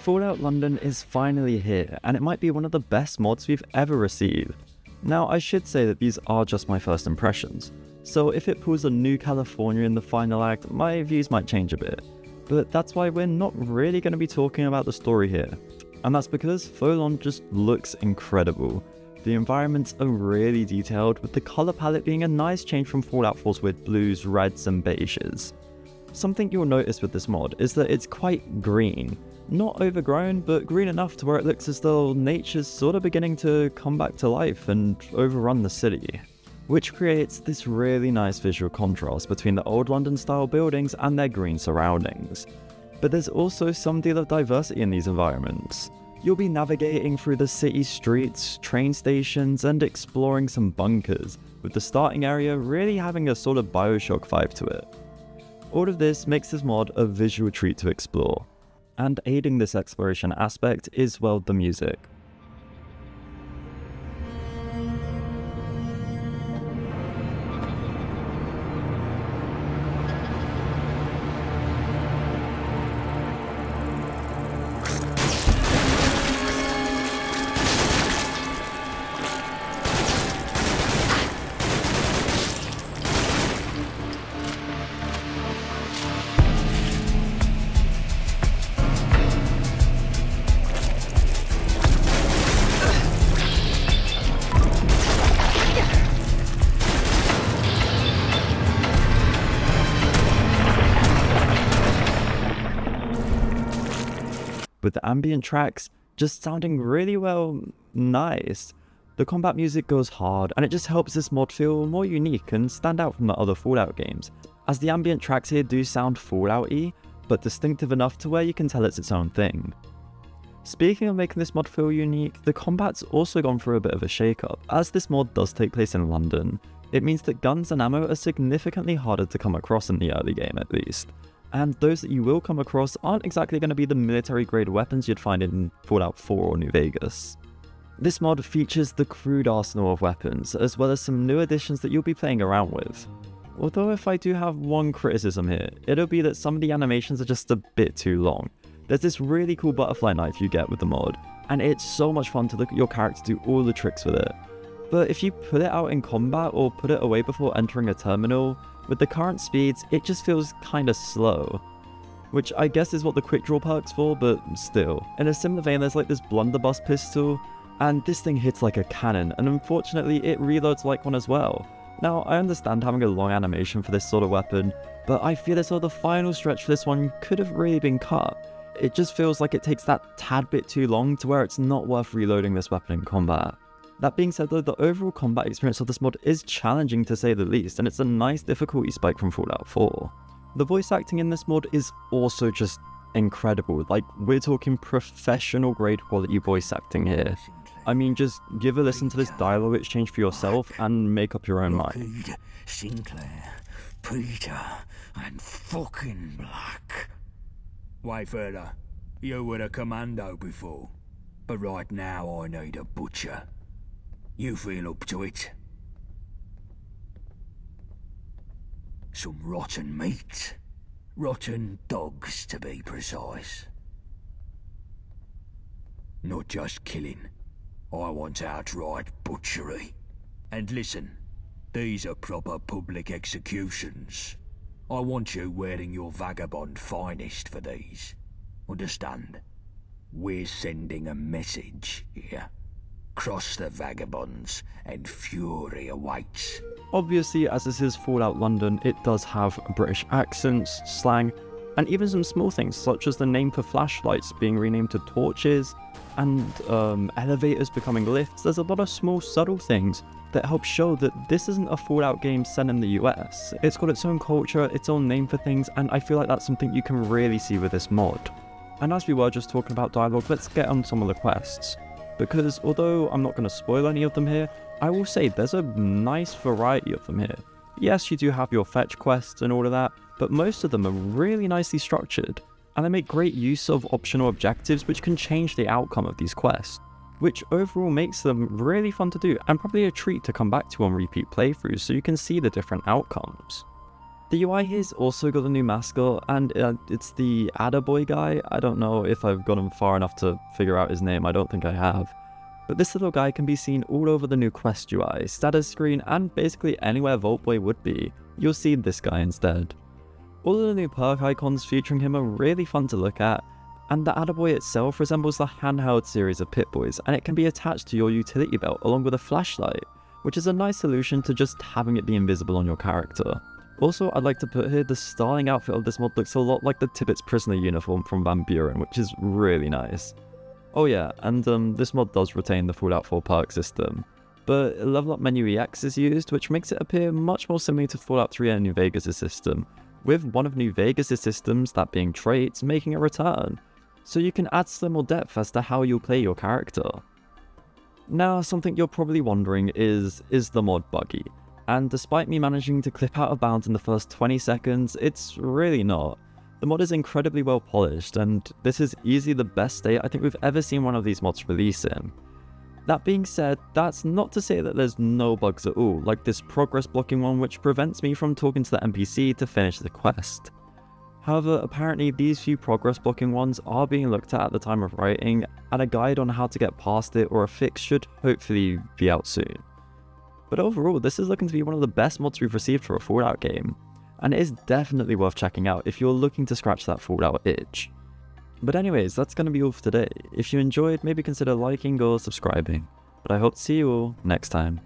Fallout London is finally here, and it might be one of the best mods we've ever received. Now, I should say that these are just my first impressions, so if it pulls a new California in the final act, my views might change a bit. But that's why we're not really going to be talking about the story here. And that's because Fallout just looks incredible. The environments are really detailed, with the colour palette being a nice change from Fallout 4's weird blues, reds and beiges. Something you'll notice with this mod is that it's quite green. Not overgrown, but green enough to where it looks as though nature's sort of beginning to come back to life and overrun the city. Which creates this really nice visual contrast between the old London style buildings and their green surroundings. But there's also some deal of diversity in these environments. You'll be navigating through the city streets, train stations and exploring some bunkers, with the starting area really having a sort of Bioshock vibe to it. All of this makes this mod a visual treat to explore. And aiding this exploration aspect is, well, the music. With the ambient tracks just sounding really, well, nice. The combat music goes hard, and it just helps this mod feel more unique and stand out from the other Fallout games, as the ambient tracks here do sound Fallout-y, but distinctive enough to where you can tell it's its own thing. Speaking of making this mod feel unique, the combat's also gone through a bit of a shake-up. As this mod does take place in London, it means that guns and ammo are significantly harder to come across in the early game at least. And those that you will come across aren't exactly going to be the military-grade weapons you'd find in Fallout 4 or New Vegas. This mod features the crude arsenal of weapons, as well as some new additions that you'll be playing around with. Although if I do have one criticism here, it'll be that some of the animations are just a bit too long. There's this really cool butterfly knife you get with the mod, and it's so much fun to look at your character do all the tricks with it. But if you put it out in combat or put it away before entering a terminal, with the current speeds, it just feels kinda slow. Which I guess is what the quick draw perk's for, but still. In a similar vein, there's like this blunderbuss pistol, and this thing hits like a cannon, and unfortunately it reloads like one as well. Now, I understand having a long animation for this sort of weapon, but I feel as though the final stretch for this one could have really been cut. It just feels like it takes that tad bit too long to where it's not worth reloading this weapon in combat. That being said though, the overall combat experience of this mod is challenging to say the least, and it's a nice difficulty spike from Fallout 4. The voice acting in this mod is also just incredible. Like, we're talking professional grade quality voice acting here. I mean, just give a listen to this dialogue exchange for yourself and make up your own mind. Sinclair, Peter, and fucking Black. Wait further. You were a commando before, but right now I need a butcher. You feel up to it? Some rotten meat. Rotten dogs, to be precise. Not just killing. I want outright butchery. And listen, these are proper public executions. I want you wearing your vagabond finest for these. Understand? We're sending a message here. Cross the vagabonds, and fury awaits. Obviously, as this is Fallout London, it does have British accents, slang, and even some small things such as the name for flashlights being renamed to torches, and elevators becoming lifts. There's a lot of small subtle things that help show that this isn't a Fallout game set in the US. It's got its own culture, its own name for things, and I feel like that's something you can really see with this mod. And as we were just talking about dialogue, let's get on some of the quests. Because although I'm not going to spoil any of them here, I will say there's a nice variety of them here. Yes, you do have your fetch quests and all of that, but most of them are really nicely structured, and they make great use of optional objectives which can change the outcome of these quests, which overall makes them really fun to do and probably a treat to come back to on repeat playthroughs so you can see the different outcomes. The UI here's also got a new mascot, and it's the Attaboy guy. I don't know if I've gotten far enough to figure out his name, I don't think I have. But this little guy can be seen all over the new Quest UI, status screen, and basically anywhere Vault Boy would be, you'll see this guy instead. All of the new perk icons featuring him are really fun to look at, and the Attaboy itself resembles the handheld series of Pip-Boys, and it can be attached to your utility belt along with a flashlight, which is a nice solution to just having it be invisible on your character. Also, I'd like to put here the styling outfit of this mod looks a lot like the Tibbet's prisoner uniform from Van Buren, which is really nice. Oh yeah, and this mod does retain the Fallout 4 perk system, but Level Up Menu EX is used, which makes it appear much more similar to Fallout 3 and New Vegas' system, with one of New Vegas' systems, that being traits, making a return, so you can add some more depth as to how you'll play your character. Now, something you're probably wondering is the mod buggy? And despite me managing to clip out of bounds in the first 20 seconds, it's really not. The mod is incredibly well polished, and this is easily the best state I think we've ever seen one of these mods release in. That being said, that's not to say that there's no bugs at all, like this progress blocking one which prevents me from talking to the NPC to finish the quest. However, apparently these few progress blocking ones are being looked at the time of writing, and a guide on how to get past it or a fix should hopefully be out soon. But overall, this is looking to be one of the best mods we've received for a Fallout game, and it is definitely worth checking out if you're looking to scratch that Fallout itch. But anyways, that's going to be all for today. If you enjoyed, maybe consider liking or subscribing, but I hope to see you all next time.